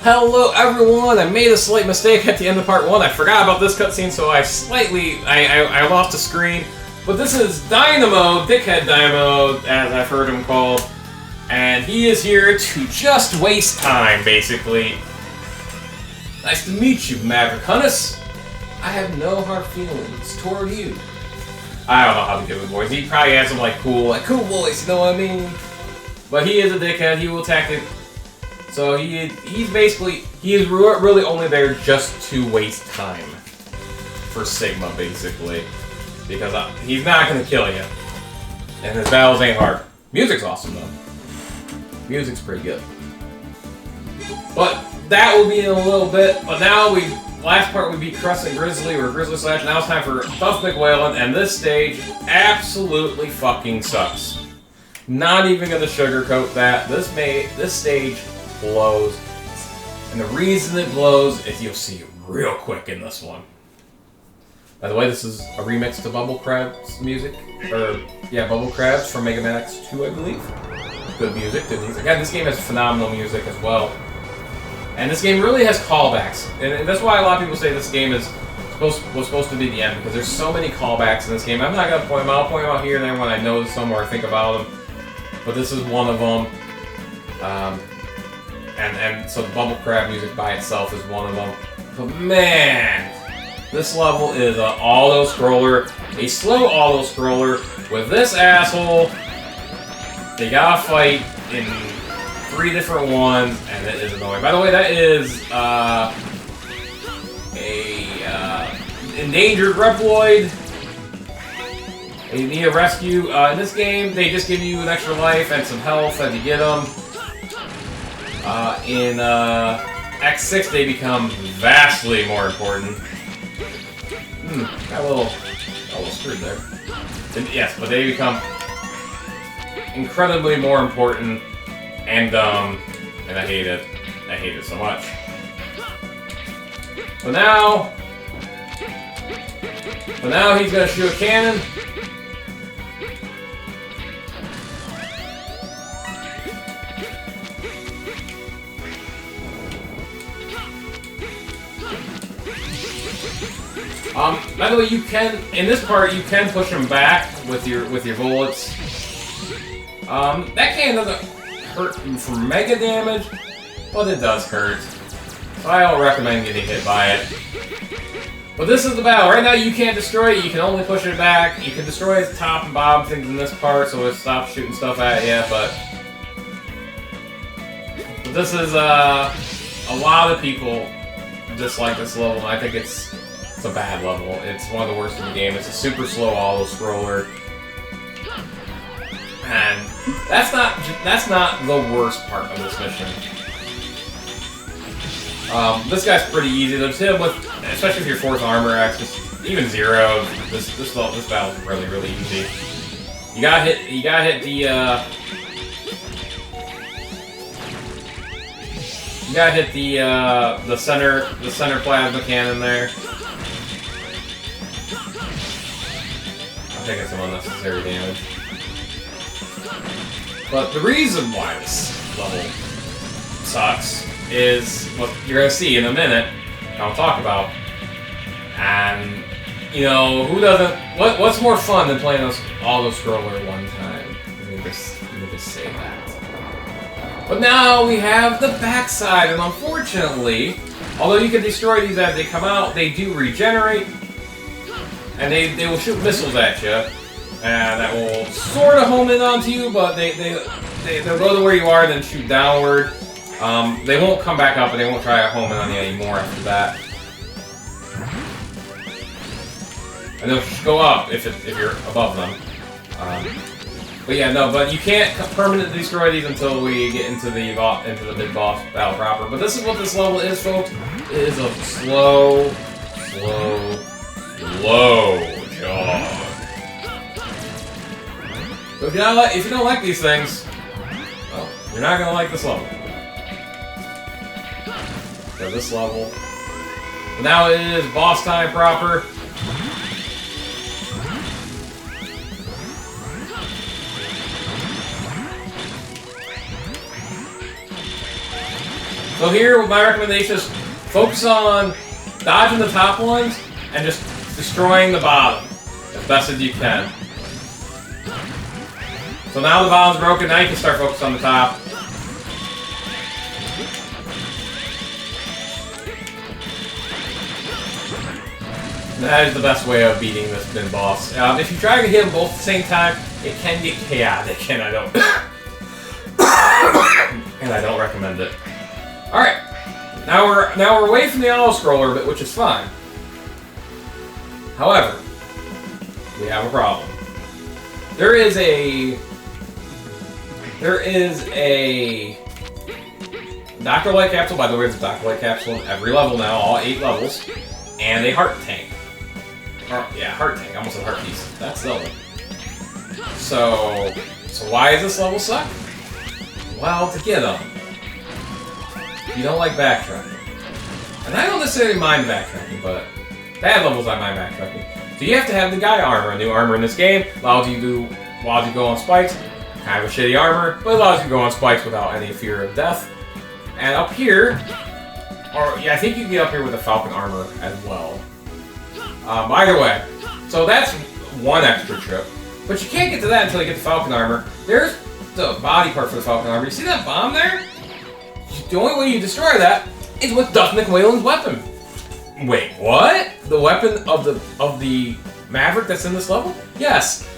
Hello everyone, I made a slight mistake at the end of part 1. I forgot about this cutscene, so I lost the screen. But this is Dynamo, Dickhead Dynamo, as I've heard him called. And he is here to just waste time, basically. Nice to meet you, Maverick Hunnis. I have no hard feelings toward you. I don't know how to give him a voice. He probably has some cool voice, you know what I mean? But he is a dickhead, he will attack it. So he is really only there just to waste time for Sigma, basically, because he's not gonna kill you, and his battles ain't hard. Music's awesome though. Music's pretty good. But that will be in a little bit. But now last part we beat Crescent Grizzly or Grizzly Slash. Now it's time for Duff McWhalen, and this stage absolutely fucking sucks. Not even gonna sugarcoat that. This stage blows, and the reason it blows is you'll see real quick in this one. By the way, this is a remix to Bubble Crab's music, Bubble Crabs from Mega Man X2, I believe. Good music, good music. Again, this game has phenomenal music as well, and this game really has callbacks, and that's why a lot of people say this game was supposed to be the end, because there's so many callbacks in this game. I'm not gonna point them out. I'll point them out here and there when I notice them or think about them, but this is one of them. And so the Bubble Crab music by itself is one of them. But man, this level is an auto-scroller, a slow auto-scroller with this asshole. They gotta fight in 3 different ones, and it is annoying. By the way, that is endangered Reploid. You need a rescue. In this game, they just give you an extra life and some health as you get them. In X6, they become vastly more important. Got a little screwed there. Yes, but they become incredibly more important and dumb, and I hate it. I hate it so much. But now he's gonna shoot a cannon. By the way, in this part you can push him back with your bullets. That cannon doesn't hurt for mega damage, but it does hurt. So I don't recommend getting hit by it. But this is the battle. Right now you can't destroy it, you can only push it back. You can destroy its top and bottom things in this part, so it stops shooting stuff at you, but this is, a lot of people dislike this level, and I think it's a bad level. It's one of the worst in the game. It's a super slow auto-scroller. And that's not the worst part of this mission. This guy's pretty easy. There's him with, especially if you're 4th Armor Axe, just even 0. This battle's really, really easy. You gotta hit the center plasma cannon there. I'm taking some unnecessary damage. But the reason why this level sucks is what you're gonna see in a minute, and I'll talk about. And, you know, who doesn't... What's more fun than playing this auto-scroller one time? Let me just say that. But now we have the backside, and unfortunately, although you can destroy these as they come out, they do regenerate. And they will shoot missiles at you, and that will sort of home in onto you, but they'll go to where you are and then shoot downward. They won't come back up, and they won't try to home in on you anymore after that. And they'll just go up if you're above them. But yeah, no, but you can't permanently destroy these until we get into the mid-boss battle proper. But this is what this level is, folks. It is a slow jog. So if you don't like these things, well, you're not gonna like this level. So this level. But now it is boss time proper. So here, my recommendation is focus on dodging the top ones and just destroying the bottom as best as you can. So now the bottom's broken, now you can start focusing on the top. And that is the best way of beating this bin boss. If you try to hit them both at the same time, it can get chaotic, and I don't and I don't recommend it. Alright. Now we're away from the auto-scroller bit, which is fine. However, we have a problem. There is a Dr. Light Capsule, by the way, there's a Dr. Light Capsule in every level now, all 8 levels, and a Heart Tank. Yeah, Heart Tank, I almost said Heart Piece. That's Zelda. So why does this level suck? Well, to get them, you don't like backtracking. And I don't necessarily mind backtracking, but bad levels I mind backtracking. So you have to have the Guy armor. A new armor in this game allows you to go on spikes. Kind of a shitty armor, but allows you to go on spikes without any fear of death. And up here, I think you can get up here with the Falcon armor as well. Either way, so that's one extra trip. But you can't get to that until you get the Falcon armor. There's the body part for the Falcon armor. You see that bomb there? The only way you destroy that is with Duff McWhalen's weapon. Wait, what? The weapon of the Maverick that's in this level? Yes.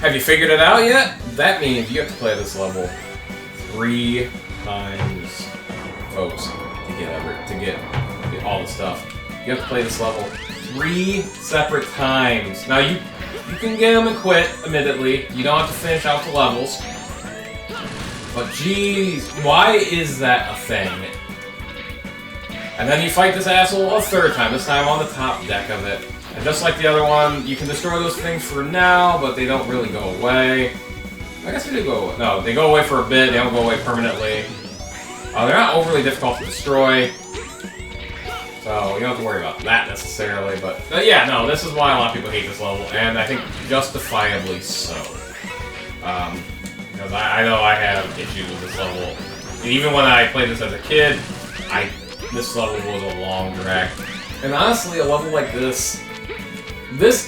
Have you figured it out yet? That means you have to play this level 3 times, folks, to get all the stuff. You have to play this level 3 separate times. Now you can get them and quit, admittedly. You don't have to finish out the levels. But geez, why is that a thing? And then you fight this asshole a 3rd time, this time on the top deck of it. And just like the other one, you can destroy those things for now, but they don't really go away. I guess they do go away. No, they go away for a bit, they don't go away permanently. They're not overly difficult to destroy. So you don't have to worry about that necessarily, but yeah, no, this is why a lot of people hate this level, and I think justifiably so. Because I know I have issues with this level. And even when I played this as a kid, this level was a long drag. And honestly, a level like this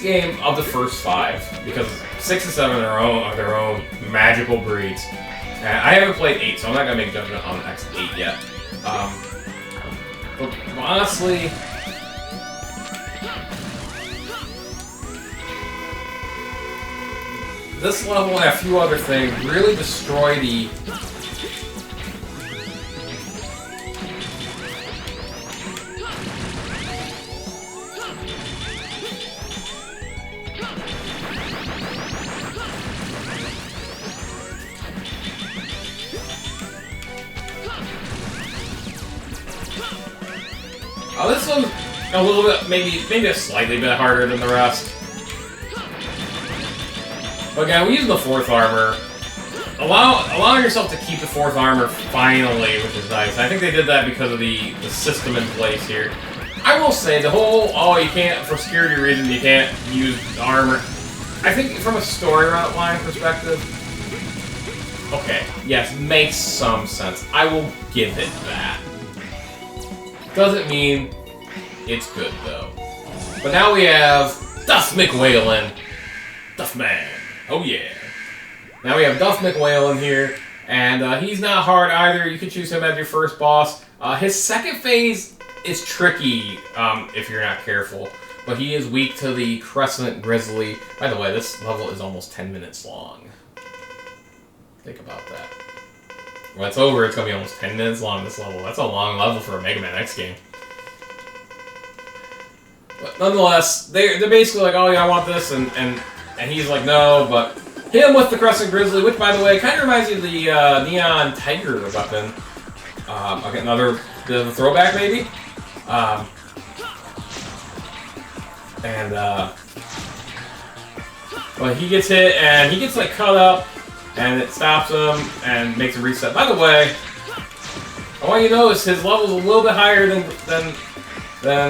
game of the first 5, because 6 and 7 are their own magical breeds. And I haven't played 8, so I'm not gonna make a judgment on X8 yet. But honestly, this level and a few other things really destroy the... this one's a little bit, maybe a slightly bit harder than the rest. But again, we use the 4th armor. Allowing yourself to keep the 4th armor finally, which is nice. I think they did that because of the system in place here. I will say, the whole, you can't, for security reasons, you can't use armor. I think from a story line perspective, okay, yes, makes some sense. I will give it that. Doesn't mean it's good, though. But now we have Duff McWhalen. Duff Man. Oh, yeah. Now we have Duff McWhalen here, and he's not hard either. You can choose him as your first boss. His second phase is tricky if you're not careful, but he is weak to the Crescent Grizzly. By the way, this level is almost 10 minutes long. Think about that. When it's over, it's going to be almost 10 minutes long, this level. That's a long level for a Mega Man X game. But nonetheless, they're basically like, oh yeah, I want this, and he's like, no, but him with the Crescent Grizzly, which, by the way, kind of reminds you of the Neon Tiger weapon. Okay, another bit of a throwback, maybe? Well, he gets hit, and he gets, like, cut up, and it stops him, and makes him reset. By the way, I want you to notice his level's a little bit higher than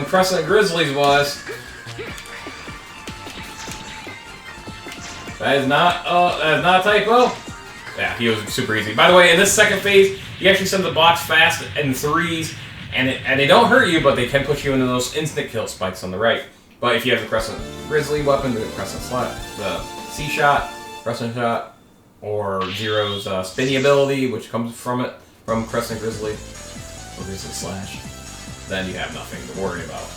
Crescent Grizzly's was. That is not a typo. Yeah, he was super easy. By the way, in this second phase, you actually send the blocks fast in threes, and they don't hurt you, but they can put you into those instant kill spikes on the right. But if you have the Crescent Grizzly weapon, the Crescent Slot, the C shot, Crescent shot, or Zero's spinny ability, which comes from it, from Crescent Grizzly, or Grizzly Slash, then you have nothing to worry about.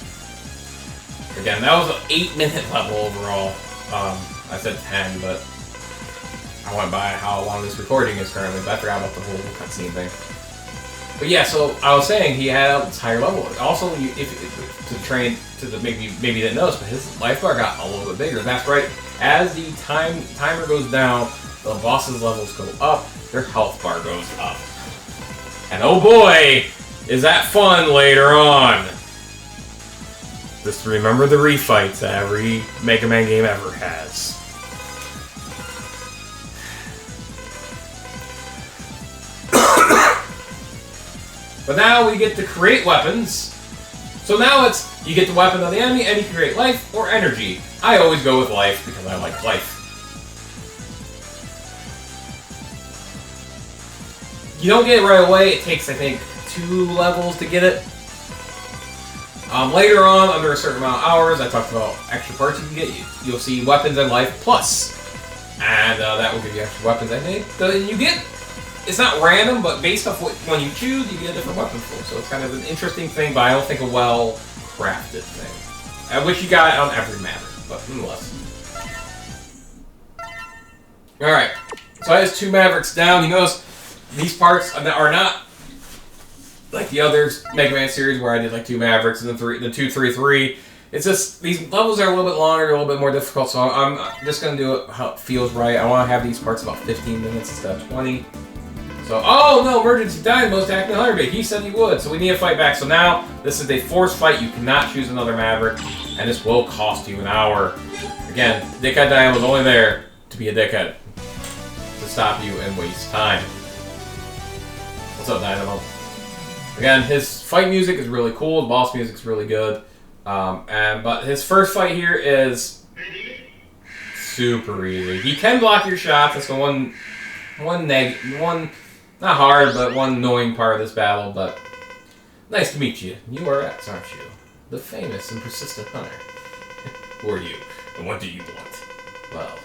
Again, that was an 8-minute level overall. I said 10, but I went by how long this recording is currently, but I forgot about the whole cutscene thing. But yeah, so I was saying he had a higher level. Also, if to train, maybe you didn't notice, but his life bar got a little bit bigger. That's right. As the timer goes down, the boss's levels go up, their health bar goes up. And oh boy, is that fun later on. Just remember the refights that every Mega Man game ever has. But now we get to create weapons. So now it's, you get the weapon of the enemy and you can create life or energy. I always go with life because I like life. You don't get it right away. It takes, I think, 2 levels to get it. Later on, under a certain amount of hours, I talked about extra parts you can get. You'll see weapons and life plus. And that will give you extra weapons, I think. So you get, it's not random, but based off when you choose, you get a different weapon pool. So it's kind of an interesting thing, but I don't think a well-crafted thing. I wish you got it on every map, but nonetheless. Alright, so I has 2 Mavericks down. You notice these parts are not like the other Mega Man series where I did like 2 Mavericks and then 2, 3, 3. It's just, these levels are a little bit longer, a little bit more difficult, so I'm just going to do it how it feels right. I want to have these parts about 15 minutes instead of 20. So, oh no, Emergency Dynamo's acting 100. He said he would, so we need to fight back. So now, this is a forced fight. You cannot choose another Maverick, and this will cost you an hour. Again, Dickhead Dynamo's only there to be a dickhead. To stop you and waste time. What's up, Dynamo? Again, his fight music is really cool. The boss music's really good. But his first fight here is super easy. He can block your shots. That's the one not hard, but one annoying part of this battle. But nice to meet you. You are X, aren't you? The famous and persistent hunter. Who are you? And what do you want? Well,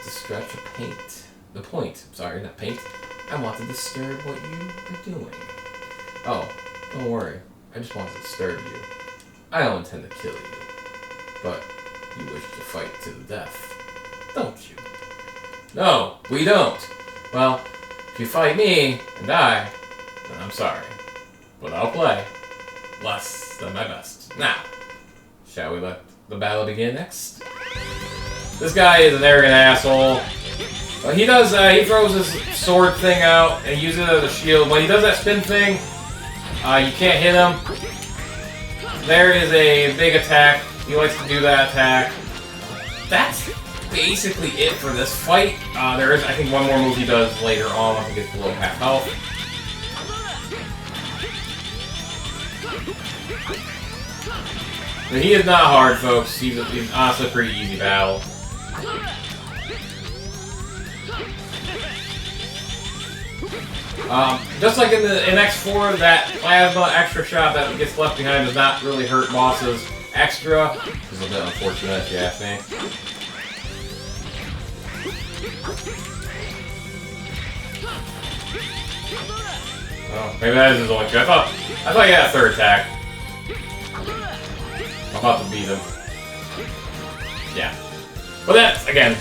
to scratch a paint. The point. Sorry, not paint. I want to disturb what you are doing. Oh, don't worry. I just want to disturb you. I don't intend to kill you. But you wish to fight to the death, don't you? No, we don't. Well, if you fight me and die, then I'm sorry. But I'll play. Less than my best. Now, shall we let the battle begin next? This guy is an arrogant asshole. Well, he does, he throws his sword thing out and uses it as a shield. When he does that spin thing, you can't hit him. There is a big attack. He likes to do that attack. That's basically it for this fight. There is, I think, one more move he does later on when he gets below half health. But he is not hard, folks. He's honestly a pretty easy battle. Just like in X4, that plasma extra shot that gets left behind does not really hurt bosses extra. It's a bit unfortunate if you ask me. Oh, maybe that is his only two. I thought he had a third attack. I'm about to beat him. Yeah. But that's, again,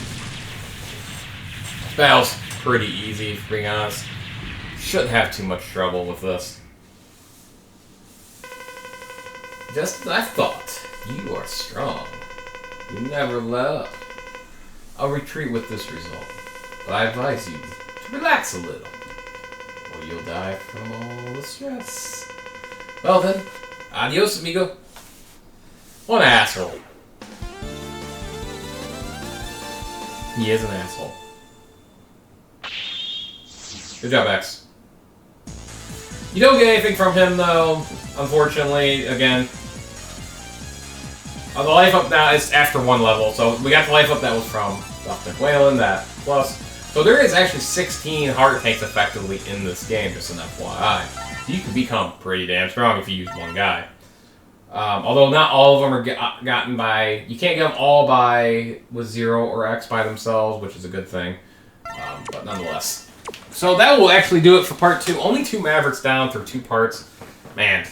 this battle's pretty easy, for being honest. Shouldn't have too much trouble with this. Just as I thought. You are strong. You never let up. I'll retreat with this result, but I advise you to relax a little, or you'll die from all the stress. Well then, adios, amigo. What an asshole. He is an asshole. Good job, X. You don't get anything from him, though, unfortunately, again. The life up now is after one level, so we got the life up that was from Dr. Whalen, that plus. So there is actually 16 heart tanks effectively in this game, just an FYI. So you can become pretty damn strong if you use one guy. Although not all of them are gotten by... You can't get them all by with 0 or X by themselves, which is a good thing. But nonetheless. So that will actually do it for part 2. Only 2 Mavericks down through 2 parts. Man.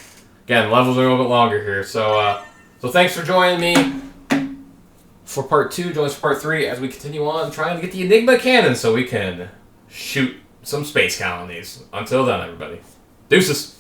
Again, levels are a little bit longer here. So thanks for joining me for part 2. Join us for part 3 as we continue on trying to get the Enigma cannon so we can shoot some space colonies. Until then, everybody. Deuces.